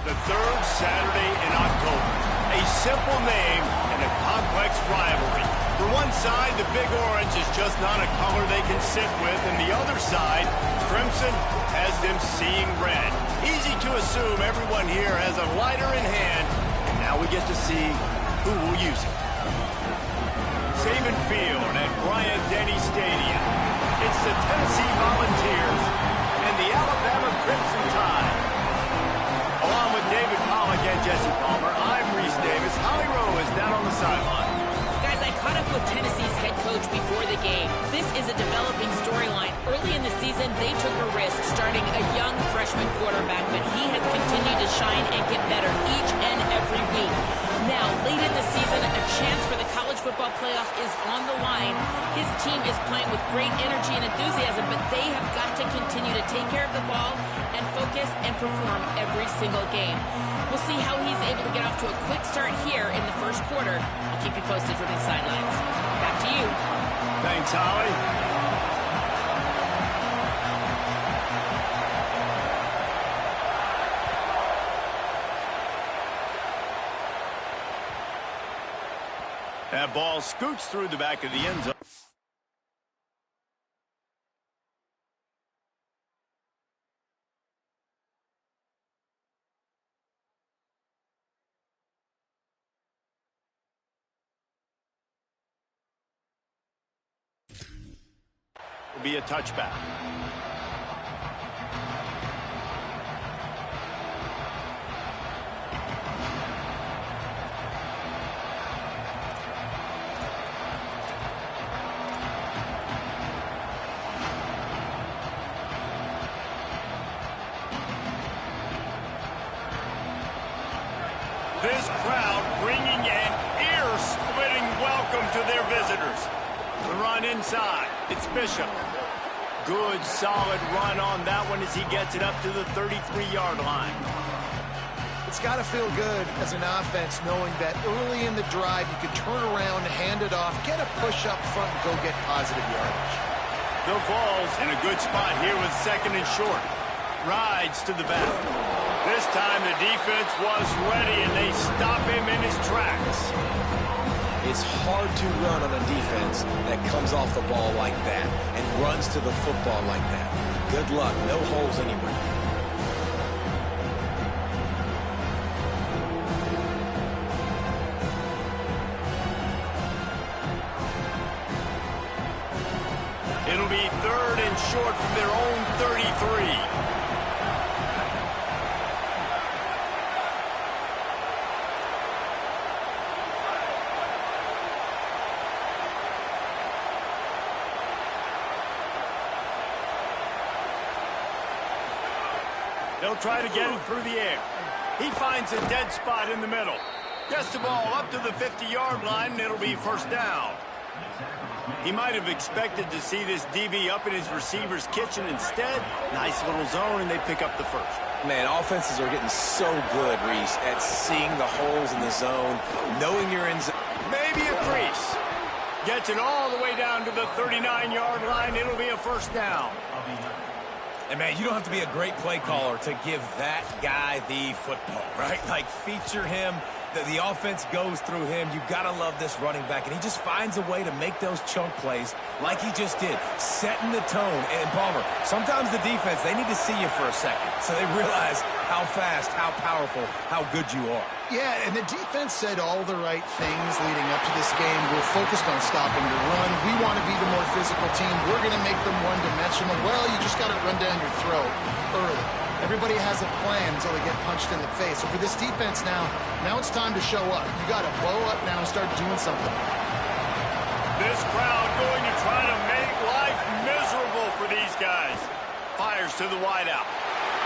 The third Saturday in October. A simple name and a complex rivalry. For one side, the Big Orange is just not a color they can sit with, and the other side, Crimson, has them seeing red. Easy to assume everyone here has a lighter in hand, and now we get to see who will use it. Saban Field at Bryant-Denny Stadium. It's the Tennessee Volunteers and the Alabama Crimson Tide. Along with David Pollack and Jesse Palmer, I'm Reese Davis. Holly Rowe is down on the sideline. Guys, I caught up with Tennessee's head coach before the game. This is a developing storyline. Early in the season, they took a risk starting a young freshman quarterback, but he has continued to shine and get better each and every week. Now, late in the season, a chance for the college football playoff is on the line. His team is playing with great energy and enthusiasm, but they have got to continue to take care of the ball and focus and perform every single game. We'll see how he's able to get off to a quick start here in the first quarter. I'll keep you posted from the sidelines. Back to you. Thanks, Holly. That ball scoots through the back of the end zone. Will be a touchback. This crowd bringing an ear-splitting welcome to their visitors. The run inside. It's Bishop. Good, solid run on that one as he gets it up to the 33-yard line. It's got to feel good as an offense knowing that early in the drive you could turn around, hand it off, get a push up front, and go get positive yardage. The Vols in a good spot here with second and short. Rides to the back. This time the defense was ready, and they stop him in his tracks. It's hard to run on a defense that comes off the ball like that and runs to the football like that. Good luck. No holes anywhere. It'll be third and short from their own 33. They'll try to get it through the air. He finds a dead spot in the middle. Gets the ball up to the 50-yard line, and it'll be first down. He might have expected to see this DB up in his receiver's kitchen. Instead, nice little zone, and they pick up the first. Man, offenses are getting so good, Reese, at seeing the holes in the zone, knowing you're in zone. Maybe a crease. Gets it all the way down to the 39-yard line. It'll be a first down. And, man, you don't have to be a great play caller to give that guy the football, right? Like, feature him. The offense goes through him. You've got to love this running back. And he just finds a way to make those chunk plays like he just did, setting the tone. And, Palmer, sometimes the defense, they need to see you for a second so they realize how fast, how powerful, how good you are. Yeah, and the defense said all the right things leading up to this game. We're focused on stopping the run. We want to be the more physical team. We're going to make them one-dimensional. Well, you just got to run down your throat early. Everybody has a plan until they get punched in the face. So for this defense now it's time to show up. You got to blow up now and start doing something. This crowd going to try to make life miserable for these guys. Fires to the wideout.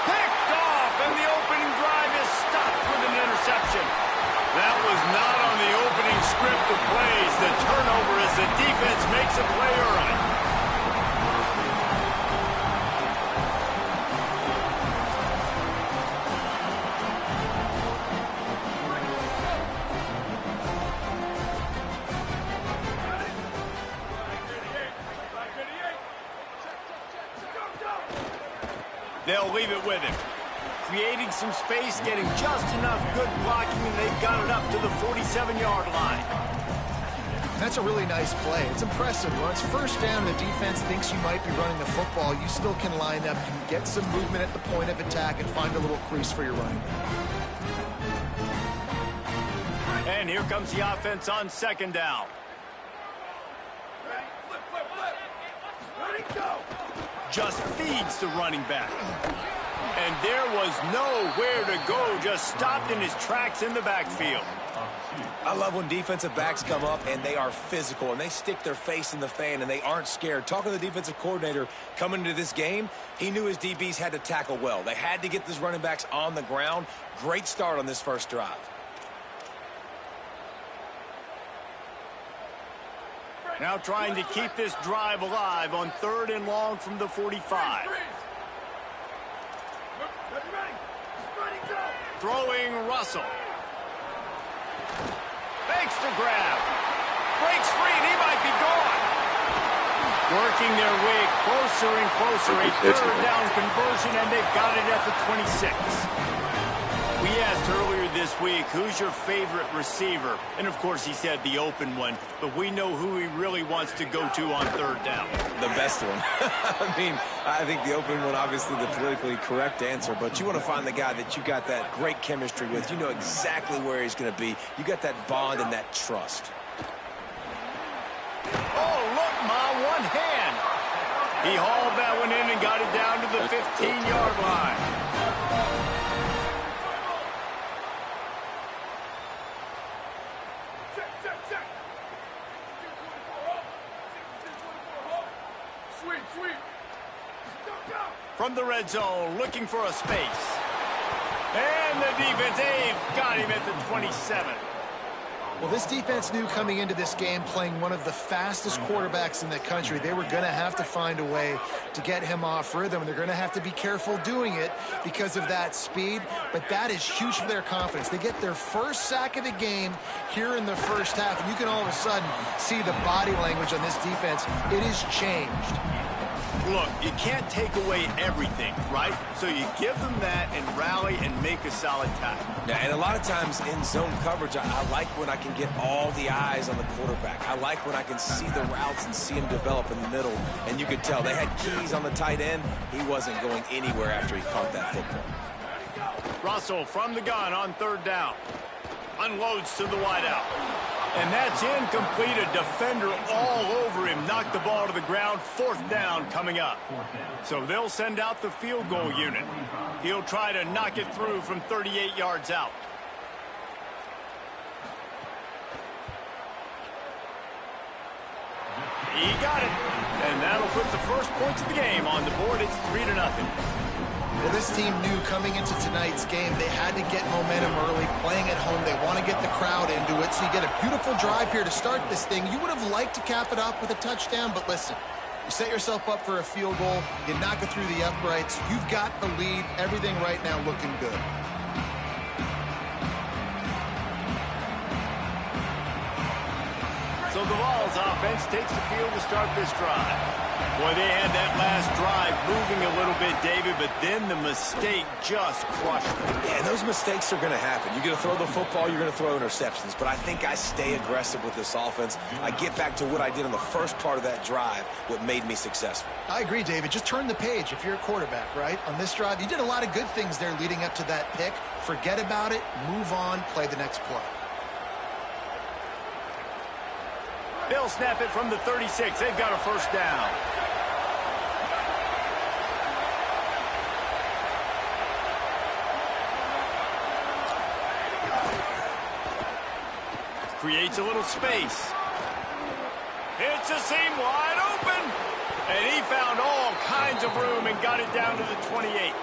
Picked off, and the opening drive is stopped with an interception. That was not on the opening script of plays. The turnover as the defense makes a play early. They'll leave it with him. creating some space, getting just enough good blocking, and they've got it up to the 47-yard line. That's a really nice play. It's impressive. When it's first down, the defense thinks you might be running the football. You still can line up, you can get some movement at the point of attack, and find a little crease for your running back. And here comes the offense on second down. Just feeds the running back. And there was nowhere to go, just stopped in his tracks in the backfield. I love when defensive backs come up and they are physical and they stick their face in the fan and they aren't scared. Talking to the defensive coordinator coming into this game, he knew his DBs had to tackle well. They had to get these running backs on the ground. Great start on this first drive. Now trying to keep this drive alive on 3rd and long from the 45. Throwing Russell. Makes the grab. Breaks free and he might be gone. Working their way closer and closer. A 3rd down conversion and they've got it at the 26. We asked earlier this week, who's your favorite receiver? And, of course, he said the open one. But we know who he really wants to go to on 3rd down. The best one. I mean, I think the open one, obviously the politically correct answer. But you want to find the guy that you got that great chemistry with. You know exactly where he's going to be. You got that bond and that trust. Oh, look, Ma, one hand. He hauled that one in and got it down to the 15-yard line. From the red zone, looking for a space. And the defense, they've got him at the 27. Well, this defense knew coming into this game, playing one of the fastest quarterbacks in the country, they were going to have to find a way to get him off rhythm. They're going to have to be careful doing it because of that speed, but that is huge for their confidence. They get their first sack of the game here in the first half, and you can all of a sudden see the body language on this defense. It has changed. Look, you can't take away everything, right? So you give them that and rally and make a solid tackle. Yeah, and a lot of times in zone coverage, I like when I can get all the eyes on the quarterback. I like when I can see the routes and see him develop in the middle. And you could tell they had keys on the tight end. He wasn't going anywhere after he caught that football. Russell from the gun on 3rd down. Unloads to the wideout. And that's incomplete. A defender all over him. Knocked the ball to the ground. 4th down coming up. So they'll send out the field goal unit. He'll try to knock it through from 38 yards out. He got it. And that'll put the first points of the game on the board. It's 3-0. Well, this team knew coming into tonight's game they had to get momentum early, playing at home. They want to get the crowd into it, so you get a beautiful drive here to start this thing. You would have liked to cap it off with a touchdown, but listen, you set yourself up for a field goal, you knock it through the uprights, you've got the lead, everything right now looking good. So the Vols offense takes the field to start this drive. Boy, they had that last drive moving a little bit, David, but then the mistake just crushed them. Yeah, and those mistakes are going to happen. You're going to throw the football, you're going to throw interceptions. But I think I stay aggressive with this offense. I get back to what I did on the first part of that drive, what made me successful. I agree, David. Just turn the page if you're a quarterback, right? On this drive, you did a lot of good things there leading up to that pick. Forget about it, move on, play the next play. They'll snap it from the 36. They've got a 1st down. Creates a little space. It's a seam wide open. And he found all kinds of room and got it down to the 28.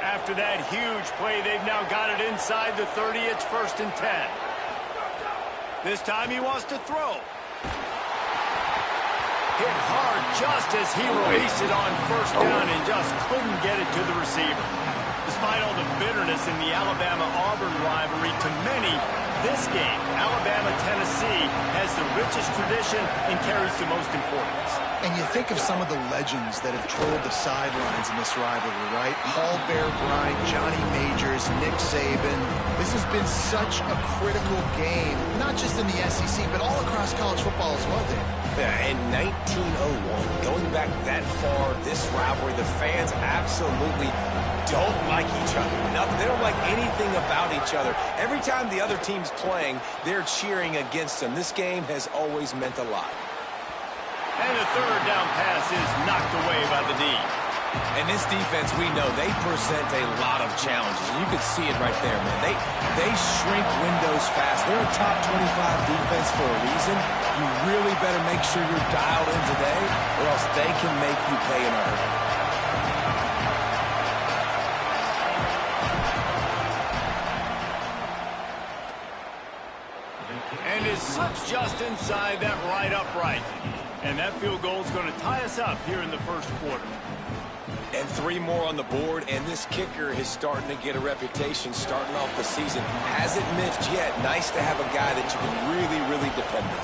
After that huge play, they've now got it inside the 30. It's 1st and 10. This time he wants to throw. Hit hard just as he released it on 1st down and just couldn't get it to the receiver. Despite all the bitterness in the Alabama-Auburn rivalry, to many, this game, Alabama Tennessee has the richest tradition and carries the most importance. And you think of some of the legends that have trolled the sidelines in this rivalry, right? Paul Bear Bryant, Johnny Majors, Nick Saban. This has been such a critical game, not just in the SEC, but all across college football as well, Dave. Yeah, in 1901, going back that far, this rivalry, the fans absolutely don't like each other. Nothing. They don't like anything about each other. Every time the other team's playing, they're cheering against them. This game has always meant a lot. And the third down pass is knocked away by the D. And this defense, we know, they present a lot of challenges. And you can see it right there, man. They shrink windows fast. They're a top 25 defense for a reason. You really better make sure you're dialed in today, or else they can make you pay in a hurry. And is slips just inside that right upright. And that field goal is going to tie us up here in the first quarter. And 3 more on the board, and this kicker is starting to get a reputation starting off the season. Hasn't missed yet. Nice to have a guy that you can really, really depend on.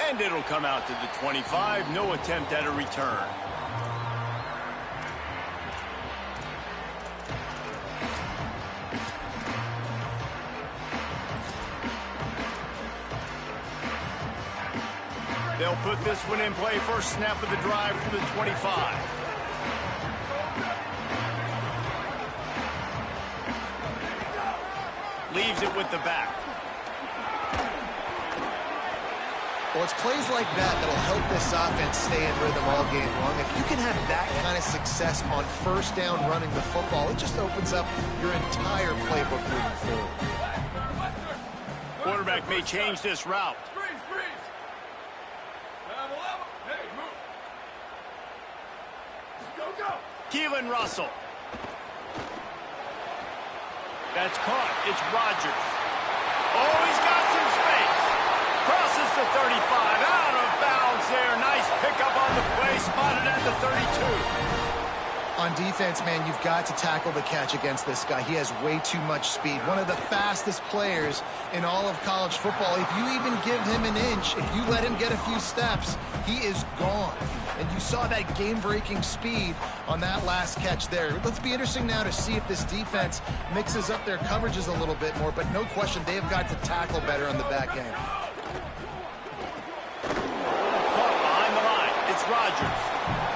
And it'll come out to the 25. No attempt at a return. They'll put this one in play. First snap of the drive from the 25. Leaves it with the back. Well, it's plays like that that'll help this offense stay in rhythm all game long. If you can have that kind of success on first down running the football, it just opens up your entire playbook moving forward. Quarterback may change this route. Keelan Russell. That's caught. It's Rodgers. Oh, he's got some space. Crosses the 35. Out of bounds there. Nice pickup on the play. Spotted at the 32. On defense, man, you've got to tackle the catch against this guy. He has way too much speed. One of the fastest players in all of college football. If you even give him an inch, if you let him get a few steps, he is gone. And you saw that game-breaking speed on that last catch there. Let's be interesting now to see if this defense mixes up their coverages a little bit more, but no question they have got to tackle better on the back end. Caught behind the line. It's Rodgers.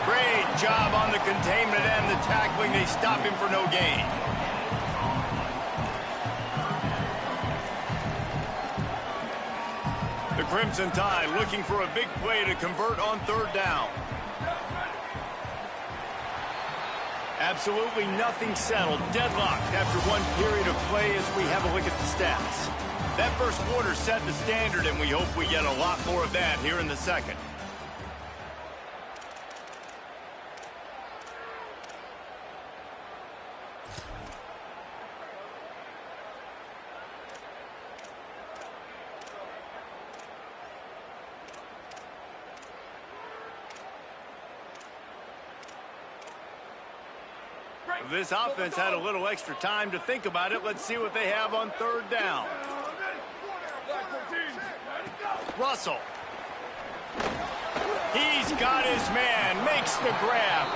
Great job on the containment and the tackling. They stop him for no gain. The Crimson Tide looking for a big play to convert on third down. Absolutely nothing settled. Deadlocked after one period of play as we have a look at the stats. That first quarter set the standard, and we hope we get a lot more of that here in the second. This offense had a little extra time to think about it. Let's see what they have on third down. Russell. He's got his man, makes the grab,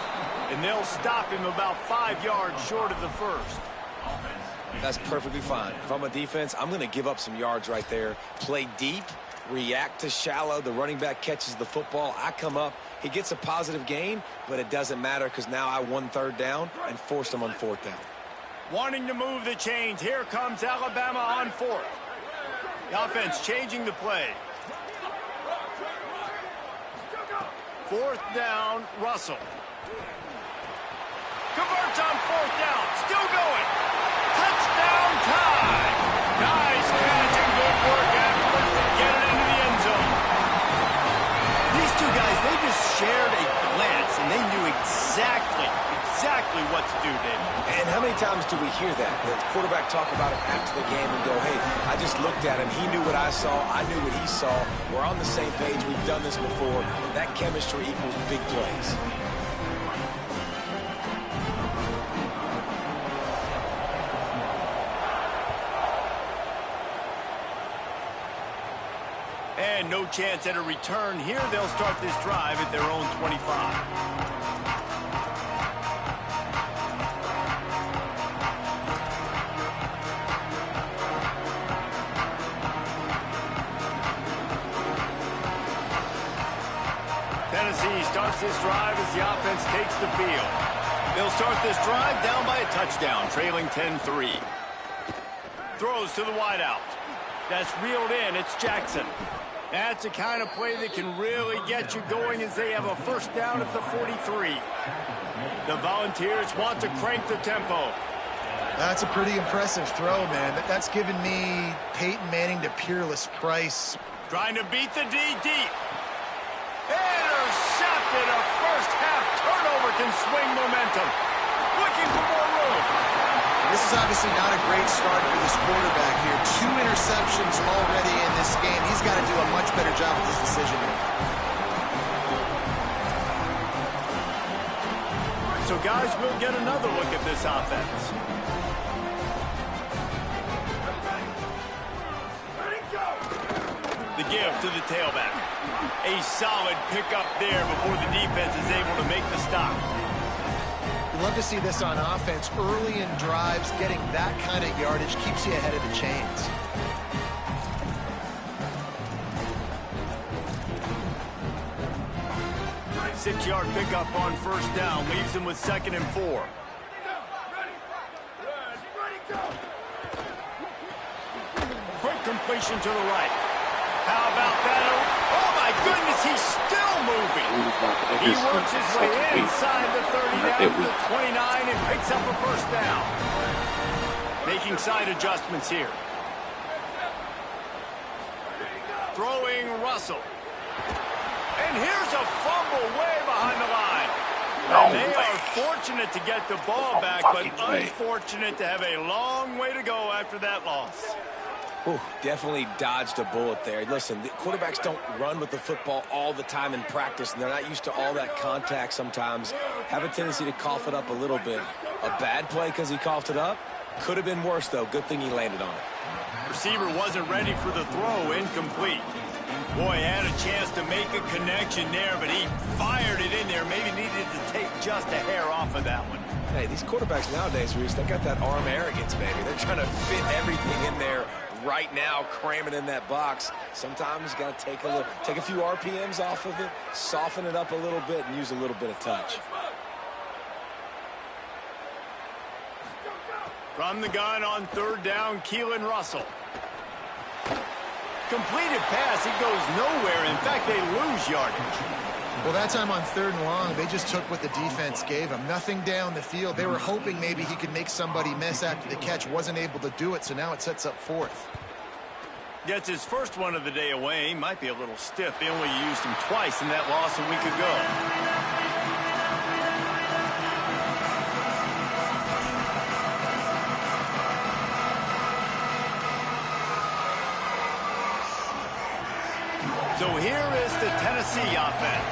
and they'll stop him about 5 yards short of the first. That's perfectly fine. If I'm a defense, I'm going to give up some yards right there. Play deep, react to shallow. The running back catches the football. I come up. He gets a positive gain, but it doesn't matter because now I won third down and forced him on fourth down. Wanting to move the chains. Here comes Alabama on fourth. The offense changing the play. Fourth down, Russell. Converts on fourth down. Still going. Touchdown tie. Nice catch and good work afterwards to get it into the end zone. These two guys, they just shared a glance, and they knew exactly what to do, David. And how many times do we hear that? The quarterback talk about it after the game and go, hey, I just looked at him. He knew what I saw. I knew what he saw. We're on the same page. We've done this before. That chemistry equals big plays. find no chance at a return here. They'll start this drive at their own 25. Tennessee starts this drive as the offense takes the field. They'll start this drive down by a touchdown, trailing 10-3. Throws to the wideout. That's reeled in. It's Jackson. That's the kind of play that can really get you going as they have a first down at the 43. The Volunteers want to crank the tempo. That's a pretty impressive throw, man. That's given me Peyton Manning to Peerless Price. Trying to beat the D deep. Intercepted. A first-half turnover can swing momentum. Looking for more room. This is obviously not a great start for this quarterback here. 2 interceptions already in this game. He's got to do a much better job with his decision making. So, guys, we'll get another look at this offense. The give to the tailback. A solid pickup there before the defense is able to make the stop. You love to see this on offense. Early in drives, getting that kind of yardage keeps you ahead of the chains. Six-yard pickup on first down leaves them with 2nd and 4. Quick completion to the right. How about that? Oh, my goodness, he's still moving. He works his way inside the 30 down to the 29 and picks up a first down. Making side adjustments here. Throwing Russell. And here's a fumble way behind the line. And they are fortunate to get the ball back, but unfortunate to have a long way to go after that loss. Ooh, definitely dodged a bullet there. Listen, the quarterbacks don't run with the football all the time in practice, and they're not used to all that contact sometimes. Have a tendency to cough it up a little bit. A bad play because he coughed it up? Could have been worse, though. Good thing he landed on it. Receiver wasn't ready for the throw. Incomplete. Boy, had a chance to make a connection there, but he fired it in there. Maybe needed to take just a hair off of that one. Hey, these quarterbacks nowadays, Reese, they got that arm arrogance, baby. They're trying to fit everything in there right now, cramming in that box. Sometimes you got to take a few RPMs off of it, soften it up a little bit, and use a little bit of touch. From the gun on 3rd down, Keelan Russell. Completed pass, it goes nowhere. In fact, they lose yardage. Well, that time on 3rd and long, they just took what the defense gave him. Nothing down the field. They were hoping maybe he could make somebody miss after the catch. Wasn't able to do it, so now it sets up 4th. Gets his first one of the day away. He might be a little stiff. They only used him twice in that loss a week ago. So here is the Tennessee offense.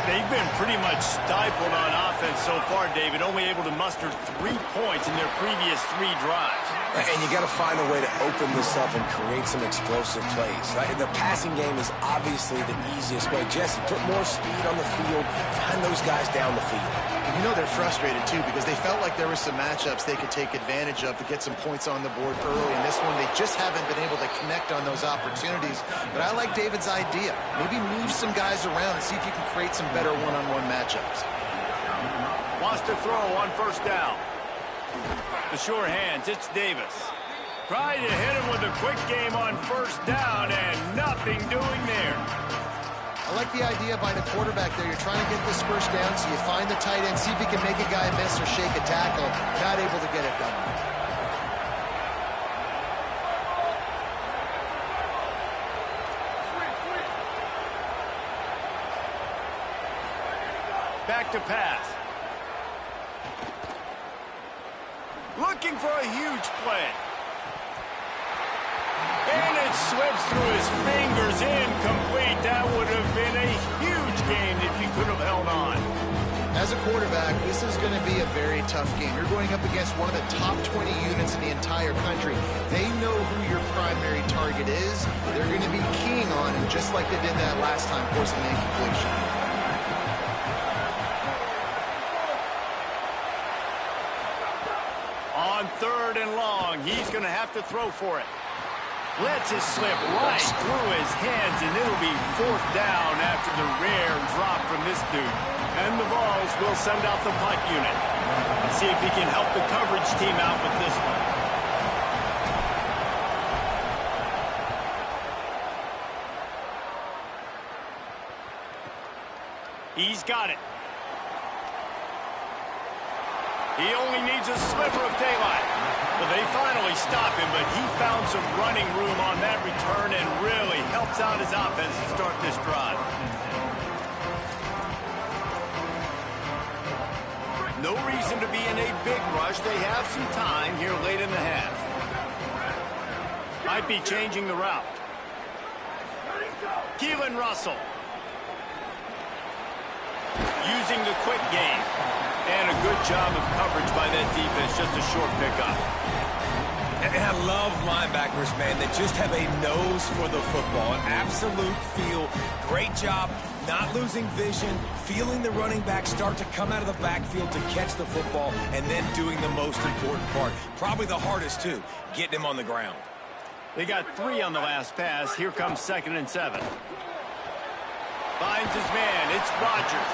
They've been pretty much stifled on offense so far, David, only able to muster 3 points in their previous 3 drives. And you got to find a way to open this up and create some explosive plays. Right? The passing game is obviously the easiest way. Jesse, put more speed on the field, find those guys down the field. And you know they're frustrated, too, because they felt like there were some matchups they could take advantage of to get some points on the board early. In this one, they just haven't been able to connect on those opportunities. But I like David's idea. Maybe move some guys around and see if you can create some better one-on-one matchups. Wants to throw on first down. The sure hands, it's Davis. Trying to hit him with a quick game on first down, and nothing doing there. I like the idea by the quarterback there. You're trying to get this first down, so you find the tight end, see if he can make a guy miss or shake a tackle. Not able to get it done. Back to pass. Looking for a huge play. And it slips through his fingers, incomplete. That would have been a huge gain if he could have held on. As a quarterback, this is going to be a very tough game. You're going up against one of the top 20 units in the entire country. They know who your primary target is. They're going to be keying on him, just like they did that last time, forcing the incompletion. On 3rd and long, he's going to have to throw for it. Lets it slip right through his hands, and it'll be 4th down after the rare drop from this dude. And the Vols will send out the punt unit. Let's see if he can help the coverage team out with this one. He's got it. He only needs a sliver of daylight. Well, they finally stop him, but he found some running room on that return and really helps out his offense to start this drive. No reason to be in a big rush. They have some time here late in the half. Might be changing the route. Keelan Russell. Using the quick game. And a good job of coverage by that defense. Just a short pickup. And I love linebackers, man, that just have a nose for the football. An absolute feel. Great job not losing vision, feeling the running back start to come out of the backfield to catch the football, and then doing the most important part. Probably the hardest, too, getting him on the ground. They got 3 on the last pass. Here comes 2nd and 7. Finds his man. It's Rodgers.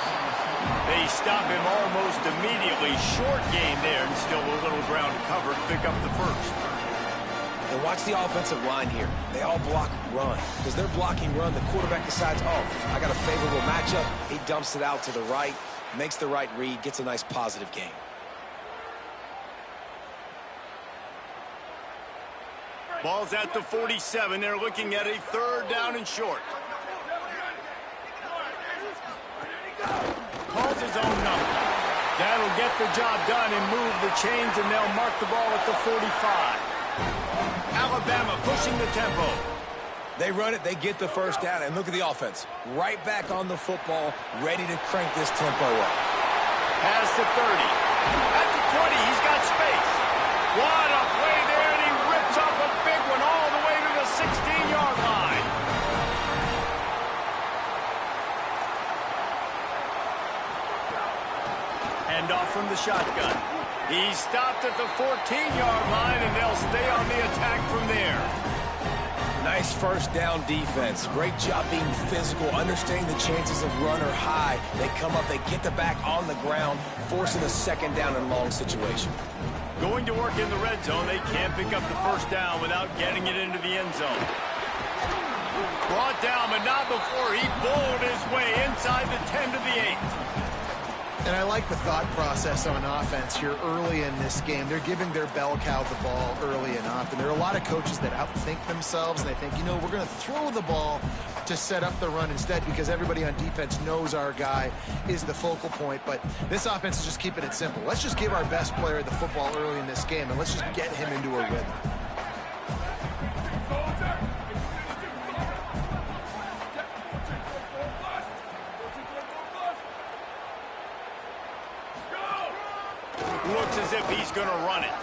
They stop him almost immediately. Short gain there, and still a little ground to cover to pick up the first. And watch the offensive line here. They all block run. Because they're blocking run, the quarterback decides, oh, I got a favorable matchup. He dumps it out to the right, makes the right read, gets a nice positive gain. Ball's at the 47. They're looking at a 3rd down and short. Calls his own number. That'll get the job done and move the chains, and they'll mark the ball at the 45. Alabama pushing the tempo. They run it, they get the first down, and look at the offense. Right back on the football, ready to crank this tempo up. Past the 30. At the 20, he's got space. What a play there, and he rips off a big one all the way to the 16-yard line. Hand off from the shotgun. He's stopped at the 14-yard line, and they'll stay on the attack from there. Nice first down defense. Great job being physical, understanding the chances of run are high. They come up, they get the back on the ground, forcing a 2nd down and long situation. Going to work in the red zone. They can't pick up the first down without getting it into the end zone. Brought down, but not before he bowled his way inside the 10 to the 8. And I like the thought process on offense here early in this game. They're giving their bell cow the ball early enough. And there are a lot of coaches that outthink themselves, and they think, you know, we're going to throw the ball to set up the run instead because everybody on defense knows our guy is the focal point. But this offense is just keeping it simple. Let's just give our best player the football early in this game, and let's just get him into a rhythm. Looks as if he's going to run it. And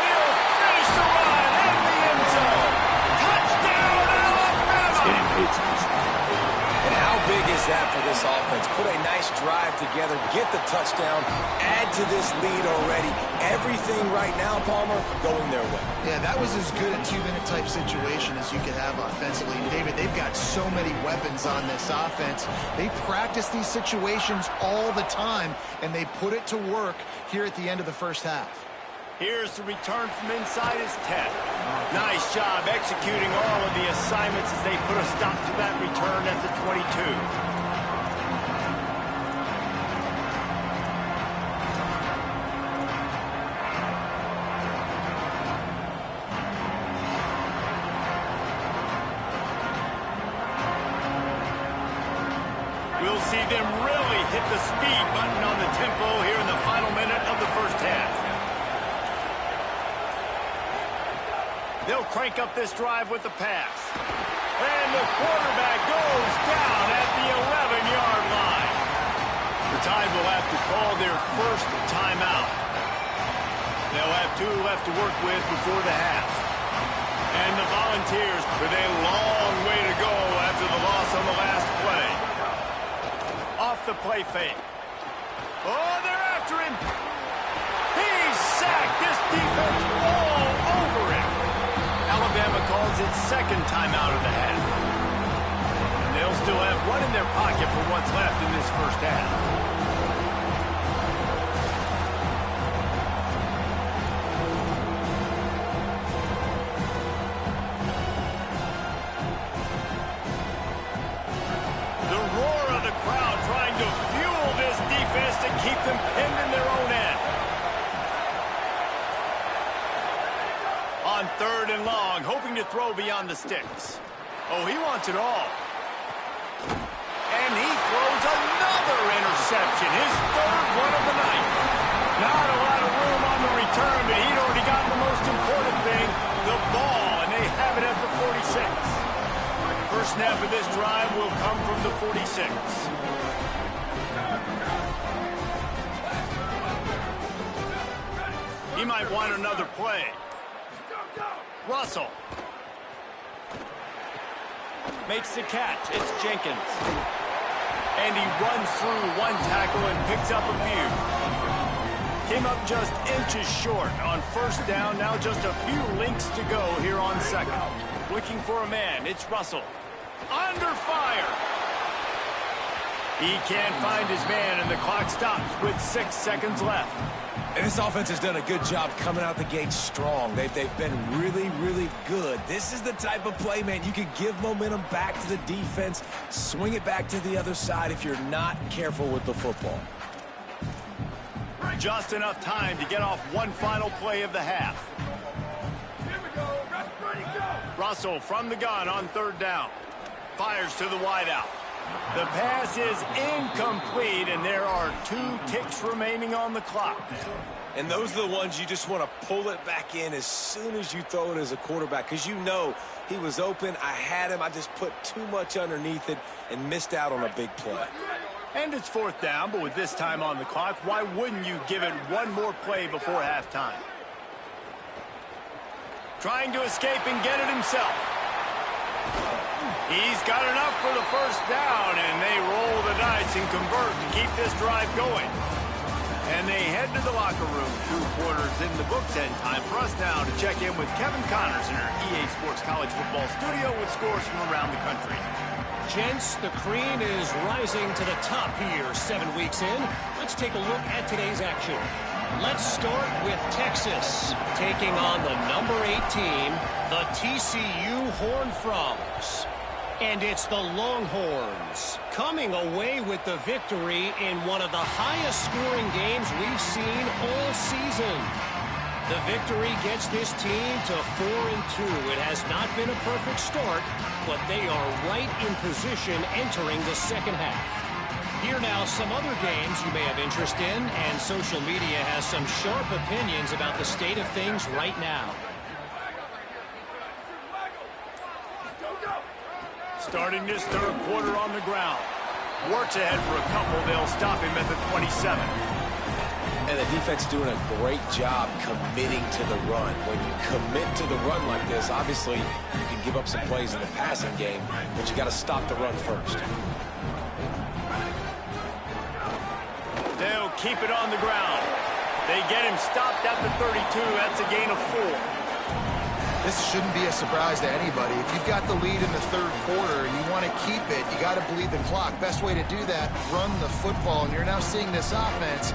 he'll finish the run in the end zone. Touchdown, Alabama! And how big is that for this offense? Put a nice drive together, get the touchdown, add to this lead already. Everything right now, Palmer, going their way. Yeah, that was as good a 2-minute type situation as you could have offensively. And David, they've got so many weapons on this offense. They practice these situations all the time, and they put it to work here at the end of the first half. Here's the return from inside his 10. Nice job executing all of the assignments as they put a stop to that return at the 22. We'll see them really hit the speed button on the tempo here in the final minute of the first half. They'll crank up this drive with the pass. And the quarterback goes down at the 11-yard line. side will have to call their first timeout. They'll have 2 left to work with before the half. And the Volunteers with a long way to go after the loss on the last play. Off the play fake. Oh, they're after him. He's sacked. This defense all over him. Alabama calls its second timeout of the half. And they'll still have one in their pocket for what's left in this first half. Keep them pinned in their own end. On 3rd and long, hoping to throw beyond the sticks. Oh, he wants it all. And he throws another interception, his 3rd one of the night. Not a lot of room on the return, but he'd already gotten the most important thing, the ball, and they have it at the 46. First snap of this drive will come from the 46. He might want another play. Russell. Makes the catch. It's Jenkins. And he runs through 1 tackle and picks up a few. Came up just inches short on 1st down. Now just a few links to go here on 2nd. Looking for a man. It's Russell. Under fire. He can't find his man, and the clock stops with 6 seconds left. And this offense has done a good job coming out the gate strong. They've been really, really good. This is the type of play, man, you can give momentum back to the defense, swing it back to the other side if you're not careful with the football. Just enough time to get off one final play of the half. Here we go. Ready, go. Russell from the gun on 3rd down. Fires to the wideout. The pass is incomplete, and there are 2 ticks remaining on the clock. And those are the ones you just want to pull it back in as soon as you throw it as a quarterback, because you know he was open, I had him, I just put too much underneath it and missed out on a big play. And it's 4th down, but with this time on the clock, why wouldn't you give it one more play before halftime? Trying to escape and get it himself. He's got enough for the 1st down, and they roll the dice and convert to keep this drive going. And they head to the locker room. 2 quarters in the books, and time for us now to check in with Kevin Connors in our EA Sports College Football studio with scores from around the country. Gents, the cream is rising to the top here 7 weeks in. Let's take a look at today's action. Let's start with Texas taking on the number 8 team, the TCU Horned Frogs. And it's the Longhorns coming away with the victory in one of the highest scoring games we've seen all season. The victory gets this team to 4-2. It has not been a perfect start, but they are right in position entering the 2nd half. Here now some other games you may have interest in, and social media has some sharp opinions about the state of things right now. Starting this 3rd quarter on the ground. Works ahead for a couple. They'll stop him at the 27. And the defense doing a great job committing to the run. When you commit to the run like this, obviously you can give up some plays in the passing game, but you got to stop the run first. They'll keep it on the ground. They get him stopped at the 32. That's a gain of 4. This shouldn't be a surprise to anybody. If you've got the lead in the 3rd quarter and you want to keep it, you got to bleed the clock. Best way to do that, run the football. And you're now seeing this offense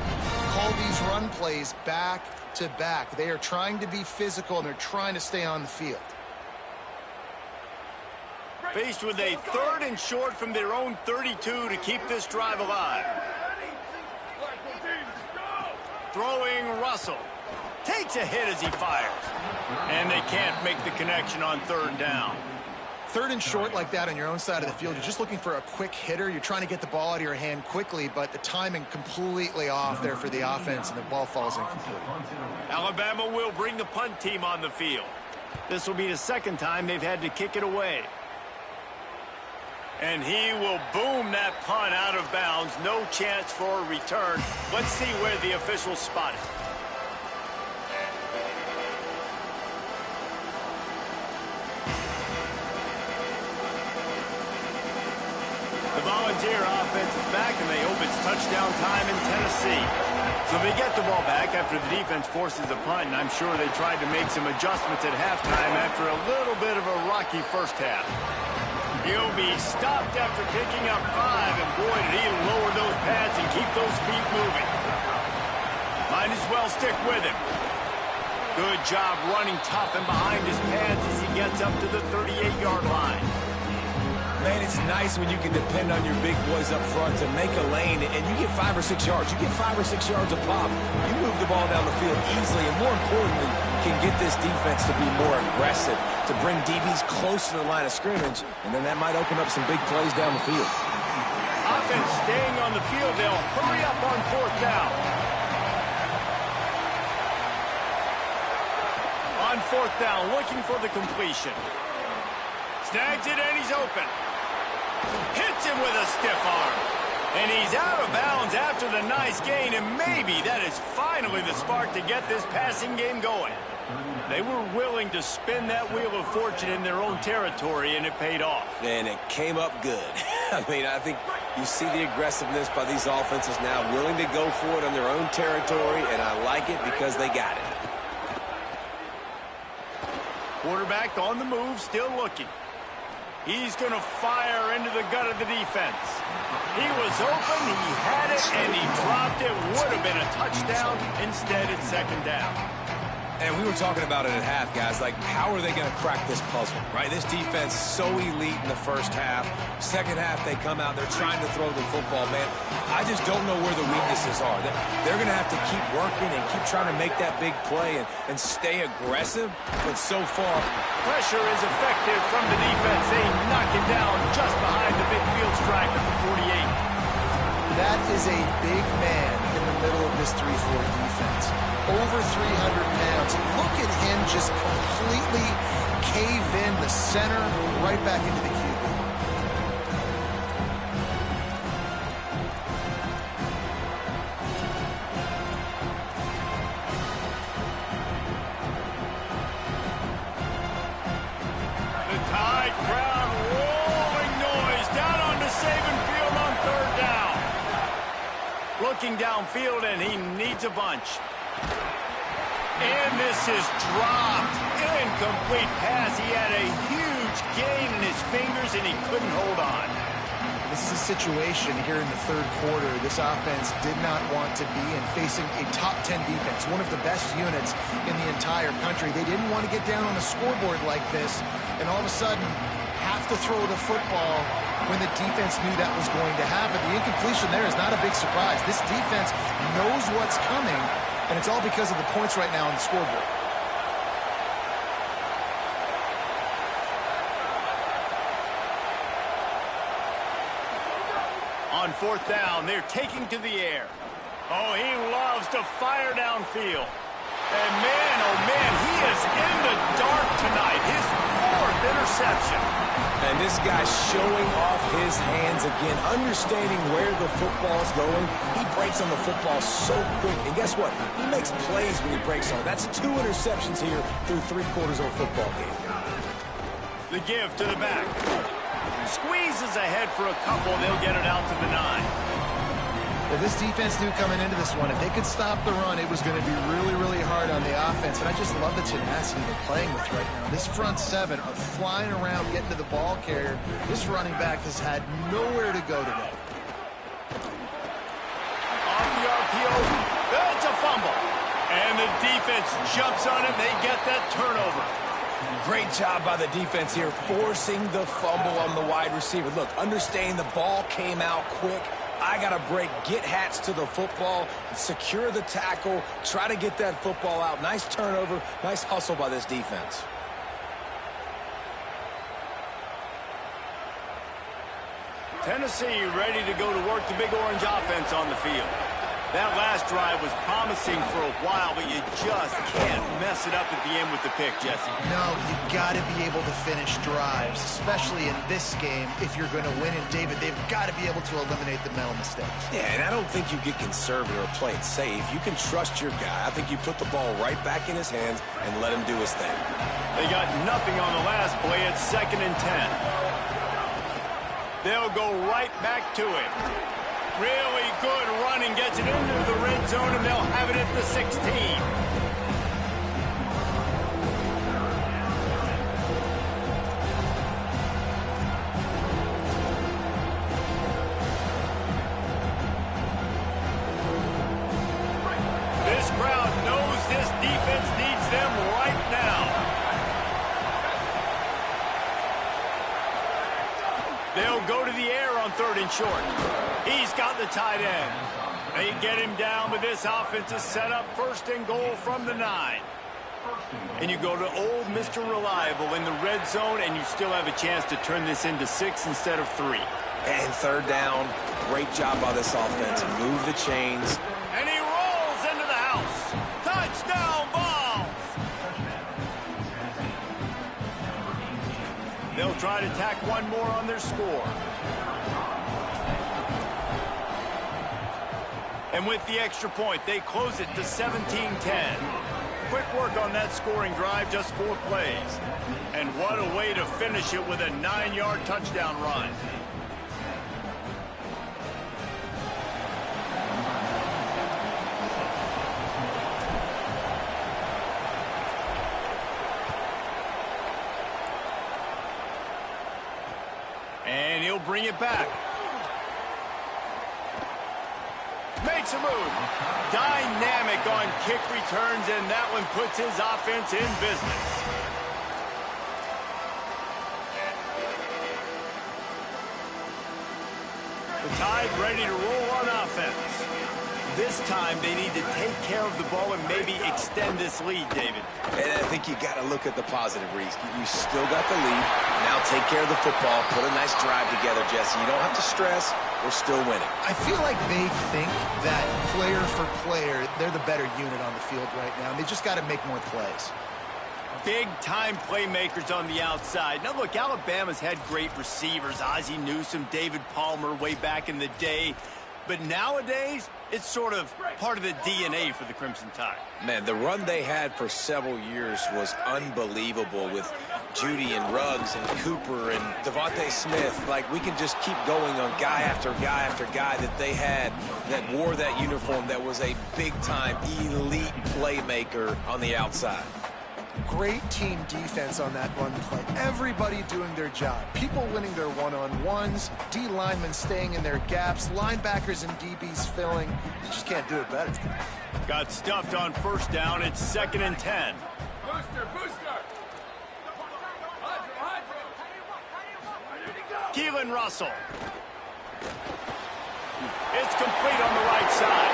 call these run plays back to back. They are trying to be physical, and they're trying to stay on the field. Faced with a 3rd and short from their own 32 to keep this drive alive. Throwing Russell. Takes a hit as he fires. And they can't make the connection on 3rd down. 3rd and short like that on your own side of the field, you're just looking for a quick hitter. You're trying to get the ball out of your hand quickly, but the timing completely off there for the offense, and the ball falls incomplete. Alabama will bring the punt team on the field. This will be the 2nd time they've had to kick it away. And he will boom that punt out of bounds. No chance for a return. Let's see where the officials spot it. The Volunteer offense is back, and they hope it's touchdown time in Tennessee. So they get the ball back after the defense forces a punt, and I'm sure they tried to make some adjustments at halftime after a little bit of a rocky first half. He'll be stopped after picking up 5, and boy, did he lower those pads and keep those feet moving. Might as well stick with him. Good job running tough and behind his pads as he gets up to the 38-yard line. Man, it's nice when you can depend on your big boys up front to make a lane, and you get 5 or 6 yards. You get 5 or 6 yards a pop. You move the ball down the field easily, and more importantly, can get this defense to be more aggressive, to bring DBs close to the line of scrimmage, and then that might open up some big plays down the field. Offense staying on the field. They'll hurry up on 4th down. On 4th down, looking for the completion. Snags it, and he's open. Hits him with a stiff arm. And he's out of bounds after the nice gain, and maybe that is finally the spark to get this passing game going. They were willing to spin that wheel of fortune in their own territory, and it paid off. And it came up good. I mean, I think you see the aggressiveness by these offenses now, willing to go for it on their own territory, and I like it because they got it. Quarterback on the move, still looking. He's going to fire into the gut of the defense. He was open, he had it, and he dropped it. Would have been a touchdown. Instead, it's 2nd down. And we were talking about it at half, guys. Like, how are they going to crack this puzzle, right? This defense so elite in the first half. Second half, they come out. They're trying to throw the football, man. I just don't know where the weaknesses are. They're going to have to keep working and keep trying to make that big play and stay aggressive. But so far, pressure is effective from the defense. They knock it down just behind the big field stripe at the 48. That is a big man in the middle of this 3-4 defense. Over 300 pounds. Look at him just completely cave in the center, right back into the QB. The Tide crowd rolling noise down onto Saban Field on 3rd down. Looking downfield, and he needs a bunch. And this is dropped. Incomplete pass. He had a huge gain in his fingers, and he couldn't hold on. This is a situation here in the 3rd quarter this offense did not want to be in, facing a top 10 defense, one of the best units in the entire country. They didn't want to get down on the scoreboard like this, and all of a sudden have to throw the football when the defense knew that was going to happen. The incompletion there is not a big surprise. This defense knows what's coming, and it's all because of the points right now on the scoreboard. On 4th down, they're taking to the air. Oh, he loves to fire downfield. And man, oh man, he is in the dark tonight. His 4th interception. and this guy's showing off his hands again, understanding where the football's going. He breaks on the football so quick, and guess what? He makes plays when he breaks on it. That's 2 interceptions here through 3 quarters of a football game. The give to the back. Squeezes ahead for a couple. They'll get it out to the 9. Well, this defense knew coming into this one, if they could stop the run, it was going to be really, really hard on the offense. And I just love the tenacity they're playing with right now. This front 7 are flying around, getting to the ball carrier. This running back has had nowhere to go today. Off the RPO, that's a fumble. And the defense jumps on it. They get that turnover. Great job by the defense here, forcing the fumble on the wide receiver. Look, understanding the ball came out quick. I got to break, get hats to the football, secure the tackle, try to get that football out. Nice turnover, nice hustle by this defense. Tennessee ready to go to work the Big Orange offense on the field. That last drive was promising for a while, but you just can't mess it up at the end with the pick, Jesse. No, you got to be able to finish drives, especially in this game. If you're going to win, and David, they've got to be able to eliminate the mental mistakes. Yeah, and I don't think you get conservative or play it safe. You can trust your guy. I think you put the ball right back in his hands and let him do his thing. They got nothing on the last play. It's 2nd and 10. They'll go right back to it. Really good running, gets it into the red zone, and they'll have it at the 16. This crowd knows this defense needs them right now. They'll go to the air on 3rd and short. He's got the tight end. They get him down, but this offense is set up 1st and goal from the 9. And you go to old Mr. Reliable in the red zone, and you still have a chance to turn this into 6 instead of 3. And 3rd down, great job by this offense. Move the chains. And he rolls into the house. Touchdown, Vols! They'll try to tack one more on their score. And with the extra point, they close it to 17-10. Quick work on that scoring drive, just 4 plays. And what a way to finish it with a 9-yard touchdown run. And he'll bring it back. Makes a move. Dynamic on kick returns, and that one puts his offense in business. The Tide ready to roll on offense. This time they need to take care of the ball and maybe extend this lead, David. And I think you got to look at the positive, Reese. You still got the lead. Now take care of the football. Put a nice drive together, Jesse. You don't have to stress. We're still winning. I feel like they think that player for player, they're the better unit on the field right now. They just got to make more plays. Big-time playmakers on the outside. Now, look, Alabama's had great receivers. Ozzie Newsome, David Palmer way back in the day. But nowadays, it's sort of part of the DNA for the Crimson Tide. Man, the run they had for several years was unbelievable with Judy and Ruggs and Cooper and Devontae Smith. Like, we can just keep going on guy after guy after guy that they had that wore that uniform that was a big-time elite playmaker on the outside. Great team defense on that run play. Everybody doing their job. People winning their one-on-ones, D linemen staying in their gaps, linebackers and DBs filling. You just can't do it better. Got stuffed on 1st down. It's 2nd and 10. Booster, booster. Hydro. Keelan Russell. It's complete on the right side.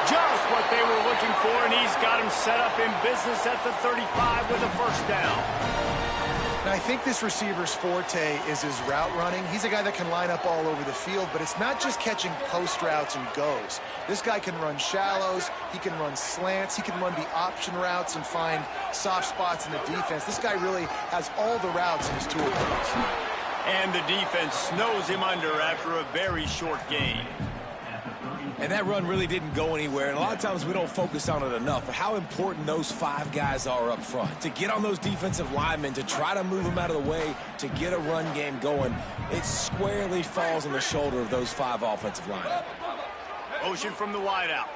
Just what they were looking for, and he's got him set up in business at the 35 with a 1st down. Now, I think this receiver's forte is his route running. He's a guy that can line up all over the field, but it's not just catching post routes and goes. This guy can run shallows, he can run slants, he can run the option routes and find soft spots in the defense. This guy really has all the routes in his toolbox. And the defense snows him under after a very short gain. And that run really didn't go anywhere, and a lot of times we don't focus on it enough, but how important those 5 guys are up front. To get on those defensive linemen, to try to move them out of the way, to get a run game going, it squarely falls on the shoulder of those 5 offensive linemen. Motion from the wideout.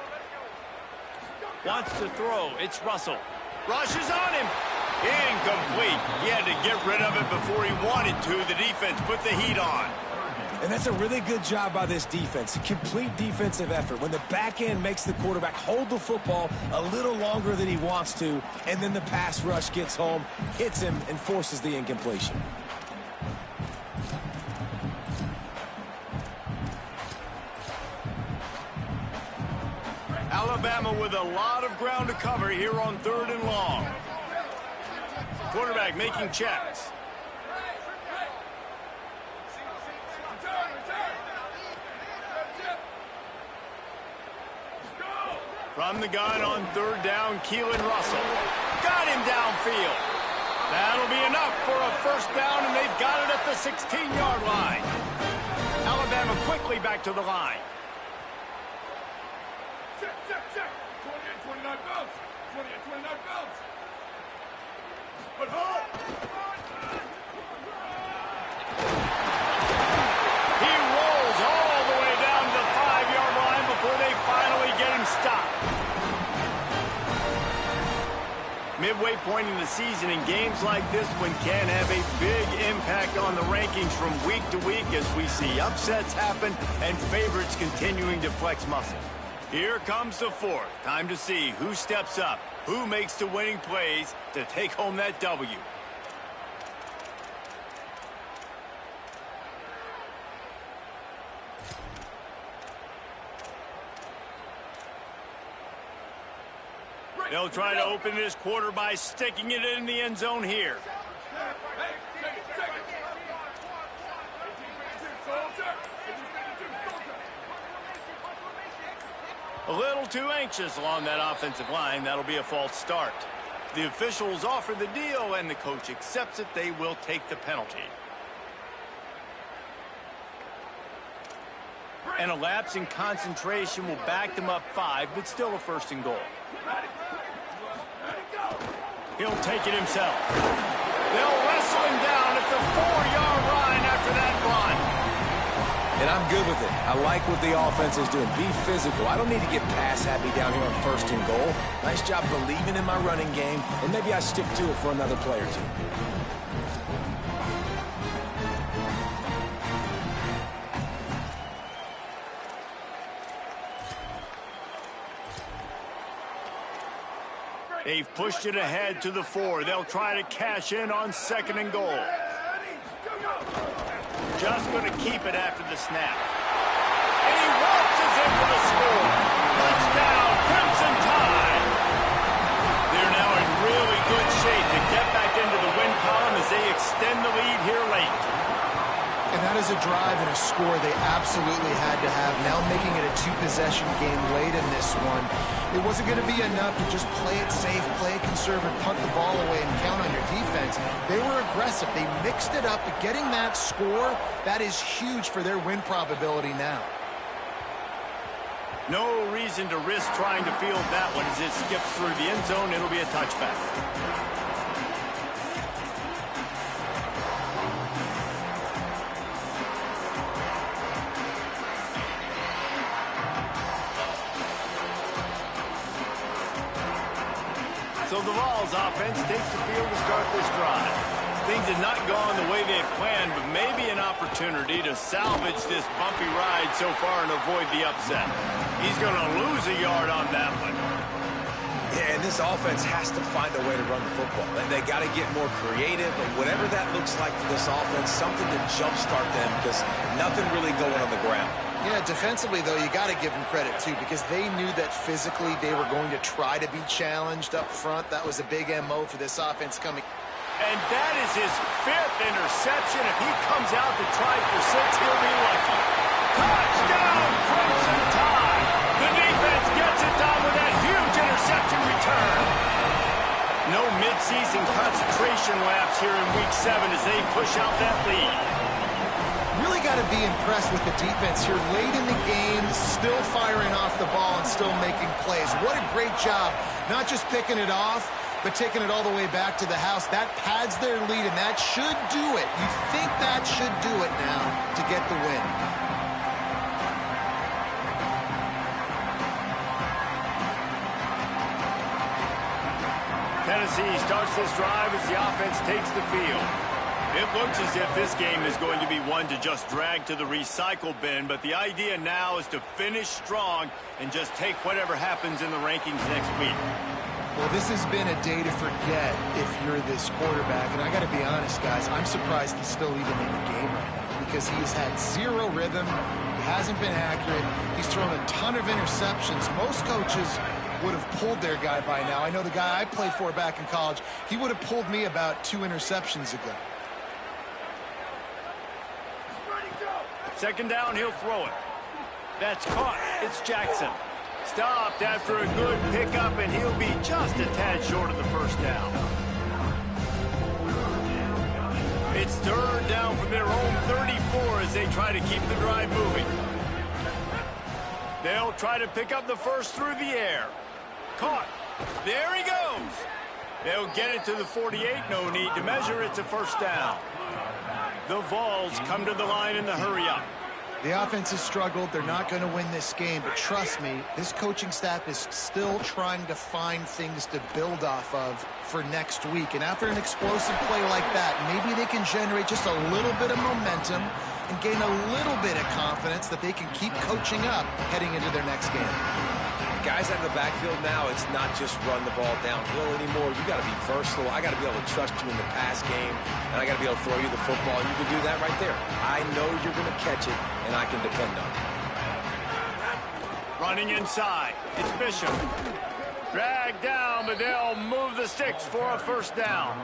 Wants to throw. It's Russell. Rushes on him. Incomplete. He had to get rid of it before he wanted to. The defense put the heat on. And that's a really good job by this defense. A complete defensive effort. When the back end makes the quarterback hold the football a little longer than he wants to, and then the pass rush gets home, hits him, and forces the incompletion. Alabama with a lot of ground to cover here on 3rd and long. Quarterback making checks. From the gun on third down, Keelan Russell. Got him downfield. That'll be enough for a first down, and they've got it at the 16-yard line. Alabama quickly back to the line. Check, check, check. 28, 29 bells. 28, 29 bells. But hold. He rolls all the way down to the 5-yard line before they finally get him stopped. Midway point in the season, and games like this one can have a big impact on the rankings from week to week as we see upsets happen and favorites continuing to flex muscle. Here comes the fourth. Time to see who steps up, who makes the winning plays to take home that W. They'll try to open this quarter by sticking it in the end zone here. A little too anxious along that offensive line. That'll be a false start. The officials offer the deal, and the coach accepts it. They will take the penalty. And a lapse in concentration will back them up 5, but still a first and goal. He'll take it himself. They'll wrestle him down at the 4-yard line after that run. And I'm good with it. I like what the offense is doing. Be physical. I don't need to get pass happy down here on first and goal. Nice job believing in my running game, and maybe I stick to it for another play or two. They've pushed it ahead to the 4. They'll try to cash in on second and goal. Just going to keep it after the snap. And he waltzes in for the score. Touchdown, Crimson Tide. They're now in really good shape to get back into the win column as they extend the lead here late. And that is a drive and a score they absolutely had to have. Now making it a 2-possession game late in this one. It wasn't going to be enough to just play it safe, play it conservative, punt the ball away, and count on your defense. They were aggressive. They mixed it up. But getting that score, that is huge for their win probability now. No reason to risk trying to field that one as it skips through the end zone. It'll be a touchback. So the Vols offense takes the field to start this drive. Things have not gone the way they had planned, but maybe an opportunity to salvage this bumpy ride so far and avoid the upset. He's going to lose a yard on that one. Yeah, and this offense has to find a way to run the football. They got to get more creative, but whatever that looks like for this offense, something to jumpstart them because nothing really going on the ground. Yeah, defensively, though, you got to give them credit, too, because they knew that physically they were going to try to be challenged up front. That was a big MO for this offense coming. And that is his 5th interception. If he comes out to try for 6, he'll be lucky. Touchdown, Crimson Tide! The defense gets it done with that huge interception return. No midseason concentration lapse here in Week 7 as they push out that lead. Really got to be impressed with the defense here late in the game, still firing off the ball and still making plays. What a great job, not just picking it off, but taking it all the way back to the house. That pads their lead, and that should do it. You think that should do it now to get the win. Tennessee starts this drive as the offense takes the field. It looks as if this game is going to be one to just drag to the recycle bin, but the idea now is to finish strong and just take whatever happens in the rankings next week. Well, this has been a day to forget if you're this quarterback, and I got to be honest, guys, I'm surprised he's still even in the game right now because he has had zero rhythm. He hasn't been accurate. He's thrown a ton of interceptions. Most coaches would have pulled their guy by now. I know the guy I played for back in college, he would have pulled me about 2 interceptions ago. Second down, he'll throw it. That's caught. It's Jackson. Stopped after a good pickup, and he'll be just a tad short of the first down. It's third down from their own 34 as they try to keep the drive moving. They'll try to pick up the first through the air. Caught. There he goes. They'll get it to the 48. No need to measure. It's a first down. The Vols come to the line in the hurry-up. The offense has struggled. They're not going to win this game, but trust me, this coaching staff is still trying to find things to build off of for next week. And after an explosive play like that, maybe they can generate just a little bit of momentum and gain a little bit of confidence that they can keep coaching up heading into their next game. Guys out in the backfield now, it's not just run the ball downhill anymore. You got to be versatile. I got to be able to trust you in the pass game, and I got to be able to throw you the football, and you can do that right there. I know you're going to catch it, and I can depend on it. Running inside, it's Bishop. Dragged down, but they'll move the sticks for a first down.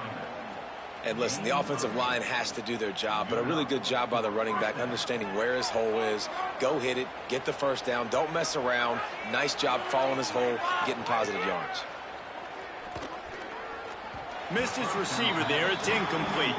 And listen, the offensive line has to do their job, but a really good job by the running back understanding where his hole is. Go hit it, get the first down, don't mess around. Nice job following his hole, getting positive yards. Missed his receiver there. It's incomplete.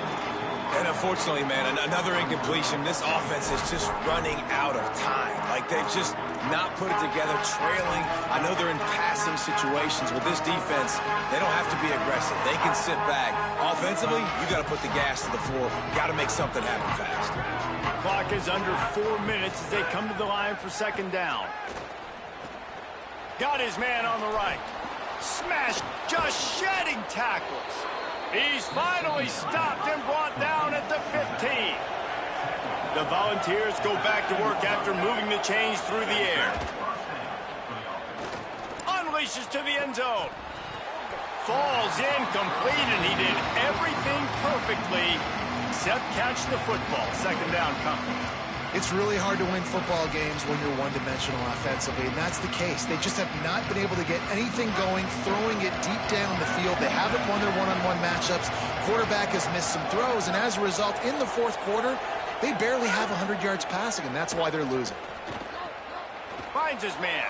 And unfortunately, man, another incompletion. This offense is just running out of time. Like, they've just not put it together, trailing. I know they're in passing situations. With this defense, they don't have to be aggressive. They can sit back. Offensively, you got to put the gas to the floor. Got to make something happen fast. Clock is under 4 minutes as they come to the line for second down. Got his man on the right. Smash, just shedding tackles. He's finally stopped and brought down at the 15. The Volunteers go back to work after moving the chains through the air. Unleashes to the end zone. Falls incomplete, and he did everything perfectly except catch the football. Second down coming. It's really hard to win football games when you're one-dimensional offensively, and that's the case. They just have not been able to get anything going, throwing it deep down the field. They haven't won their one-on-one matchups. Quarterback has missed some throws, and as a result, in the fourth quarter, they barely have 100 yards passing, and that's why they're losing. Finds his man.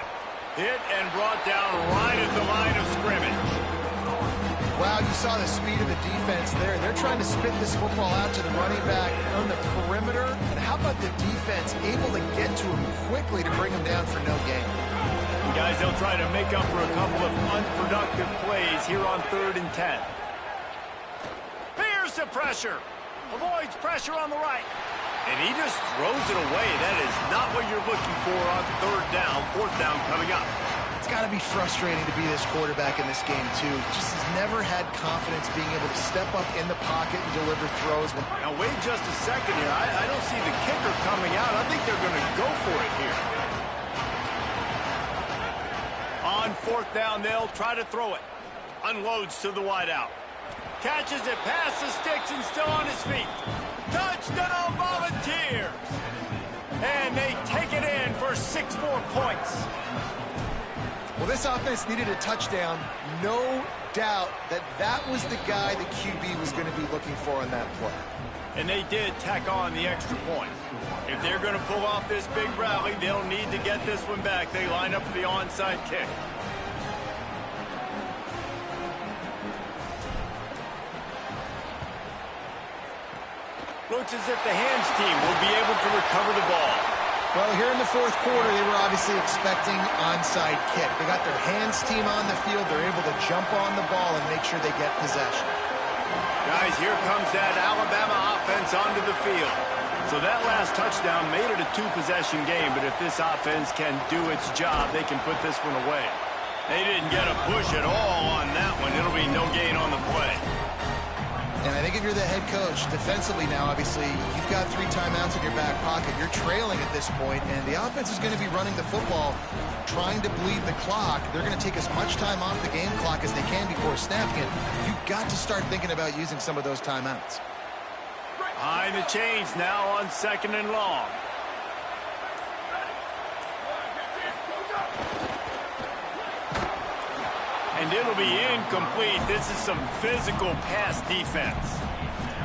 Hit and brought down right at the line of scrimmage. Wow, you saw the speed of the defense there. They're trying to spit this football out to the running back on the perimeter. And how about the defense able to get to him quickly to bring him down for no gain? And guys, they'll try to make up for a couple of unproductive plays here on 3rd and 10. Here's the pressure. Avoids pressure on the right. And he just throws it away. That is not what you're looking for on 3rd down. 4th down coming up. It's got to be frustrating to be this quarterback in this game, too. Just has never had confidence being able to step up in the pocket and deliver throws. Now, wait just a second here. I don't see the kicker coming out. I think they're going to go for it here. On 4th down, they'll try to throw it. Unloads to the wideout. Catches it past the sticks and still on his feet. Touchdown, Volunteers! And they take it in for 6 more points. Well, this offense needed a touchdown. No doubt that that was the guy the QB was going to be looking for on that play. And they did tack on the extra point. If they're going to pull off this big rally, they'll need to get this one back. They line up for the onside kick. Looks as if the hands team will be able to recover the ball. Well, here in the fourth quarter, they were obviously expecting onside kick. They got their hands team on the field. They're able to jump on the ball and make sure they get possession. Guys, here comes that Alabama offense onto the field. So that last touchdown made it a 2-possession game, but if this offense can do its job, they can put this one away. They didn't get a push at all on that one. It'll be no gain on the play. And I think if you're the head coach, defensively now, obviously, you've got 3 timeouts in your back pocket. You're trailing at this point, and the offense is going to be running the football, trying to bleed the clock. They're going to take as much time off the game clock as they can before snapping it. You've got to start thinking about using some of those timeouts. Behind the chains now on 2nd and long. And it'll be incomplete. This is some physical pass defense.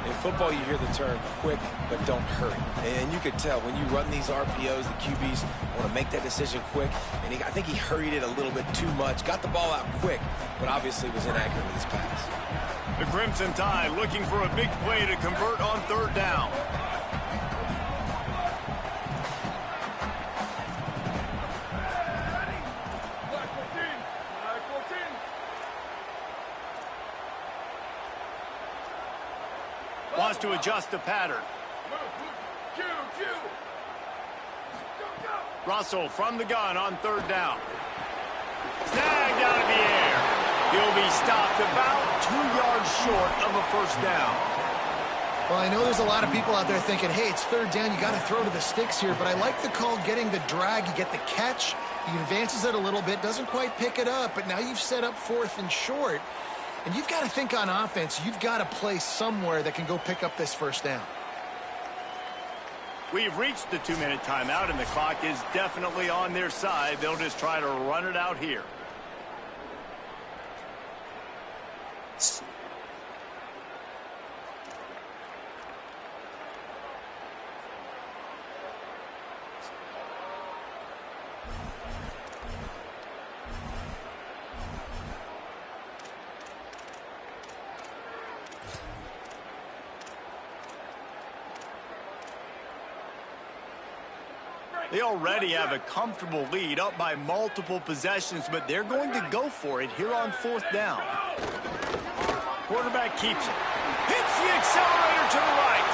If football, you hear the term quick, but don't hurry. And you could tell when you run these RPOs, the QBs want to make that decision quick. And I think he hurried it a little bit too much. Got the ball out quick, but obviously was inaccurate with his pass. The Crimson Tide looking for a big play to convert on third down. Wants to adjust the pattern. Russell from the gun on third down. Snagged out of the air. He'll be stopped about 2 yards short of a first down. Well, I know there's a lot of people out there thinking, hey, it's third down, you got to throw to the sticks here, but I like the call getting the drag. You get the catch, he advances it a little bit, doesn't quite pick it up, but now you've set up fourth and short. And you've got to think on offense, you've got to play somewhere that can go pick up this first down. We've reached the 2-minute timeout, and the clock is definitely on their side. They'll just try to run it out here. They already have a comfortable lead, up by multiple possessions, but they're going to go for it here on fourth down. Quarterback keeps it. Hits the accelerator to the right.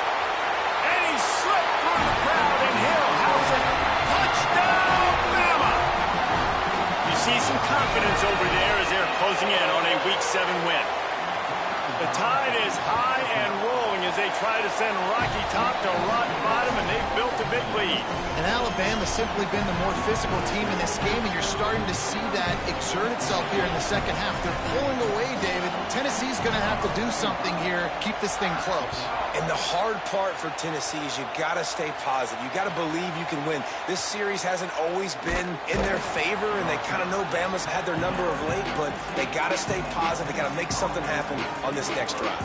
And he slipped through the crowd, and Hill house it. Touchdown, Bama! You see some confidence over there as they're closing in on a Week 7 win. The Tide is high and rolling as they try to send Rocky Top to rock bottom, and they've built a big lead. And Alabama's simply been the more physical team in this game, and you're starting to see that exert itself here in the second half. They're pulling away, David. Tennessee's going to have to do something here, keep this thing close. And the hard part for Tennessee is you got to stay positive. You got to believe you can win. This series hasn't always been in their favor, and they kind of know Bama's had their number of late, but they got to stay positive. They got to make something happen on this next drive.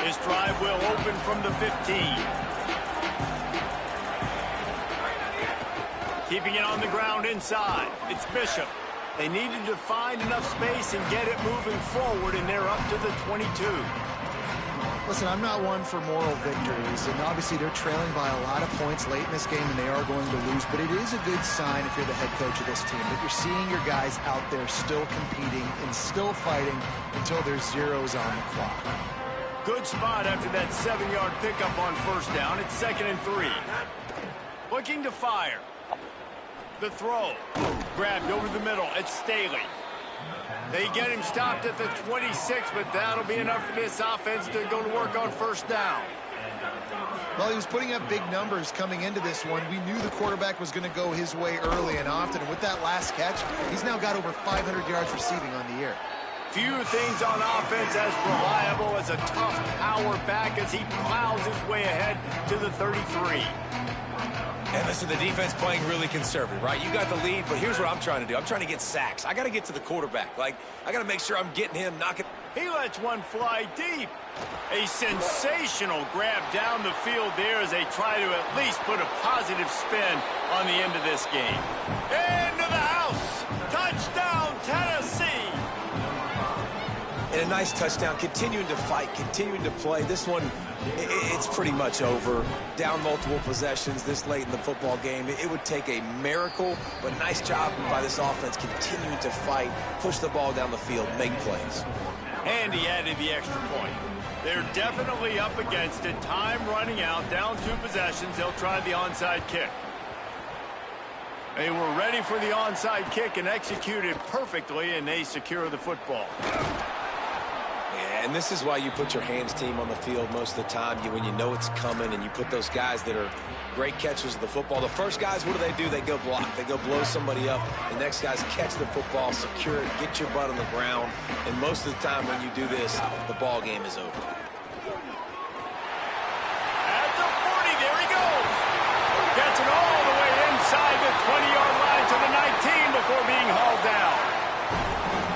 This drive will open from the 15. Keeping it on the ground inside. It's Bishop. They needed to find enough space and get it moving forward, and they're up to the 22. Listen, I'm not one for moral victories, and obviously they're trailing by a lot of points late in this game, and they are going to lose, but it is a good sign if you're the head coach of this team that you're seeing your guys out there still competing and still fighting until there's zeros on the clock. Good spot after that 7-yard pickup on first down. It's 2nd and 3. Looking to fire. The throw. Grabbed over the middle. It's Staley. They get him stopped at the 26, but that'll be enough for this offense to go to work on first down. Well, he was putting up big numbers coming into this one. We knew the quarterback was going to go his way early and often, and with that last catch, he's now got over 500 yards receiving on the year. Few things on offense as reliable as a tough power back as he plows his way ahead to the 33. And listen, the defense playing really conservative, right? You got the lead, but here's what I'm trying to do. I'm trying to get sacks. I got to get to the quarterback. Like, I got to make sure I'm getting him, knocking. He lets one fly deep. A sensational grab down the field there as they try to at least put a positive spin on the end of this game. Into the house. Touchdown, Tennessee. And a nice touchdown, continuing to fight, continuing to play. This one, it's pretty much over. Down multiple possessions this late in the football game. It would take a miracle, but nice job by this offense continuing to fight, push the ball down the field, make plays. And he added the extra point. They're definitely up against it. Time running out, down 2 possessions. They'll try the onside kick. They were ready for the onside kick and executed perfectly, and they secure the football. And this is why you put your hands team on the field most of the time. When you know it's coming and you put those guys that are great catchers of the football. The first guys, what do? They go block. They go blow somebody up. The next guys catch the football, secure it, get your butt on the ground. And most of the time when you do this, the ball game is over. At the 40, there he goes. Gets it all the way inside the 20-yard line to the 19 before being hauled down.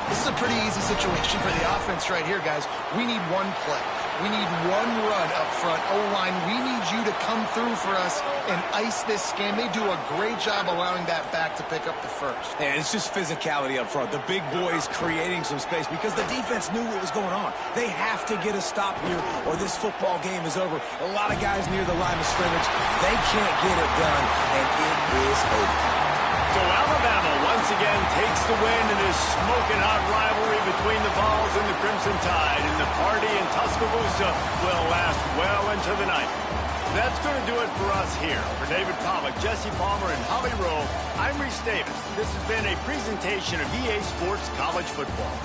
This is a pretty easy situation for the offense right here, guys. We need one play. We need one run up front. O-line, we need you to come through for us and ice this game. They do a great job allowing that back to pick up the first. And it's just physicality up front. The big boys creating some space because the defense knew what was going on. They have to get a stop here or this football game is over. A lot of guys near the line of scrimmage, they can't get it done, and it is over. So Alabama once again takes the win in this smoking hot rivalry between the Vols and the Crimson Tide, and the party in Tuscaloosa will last well into the night. That's going to do it for us here. For David Pollack, Jesse Palmer, and Holly Rowe, I'm Reese Davis. This has been a presentation of EA Sports College Football.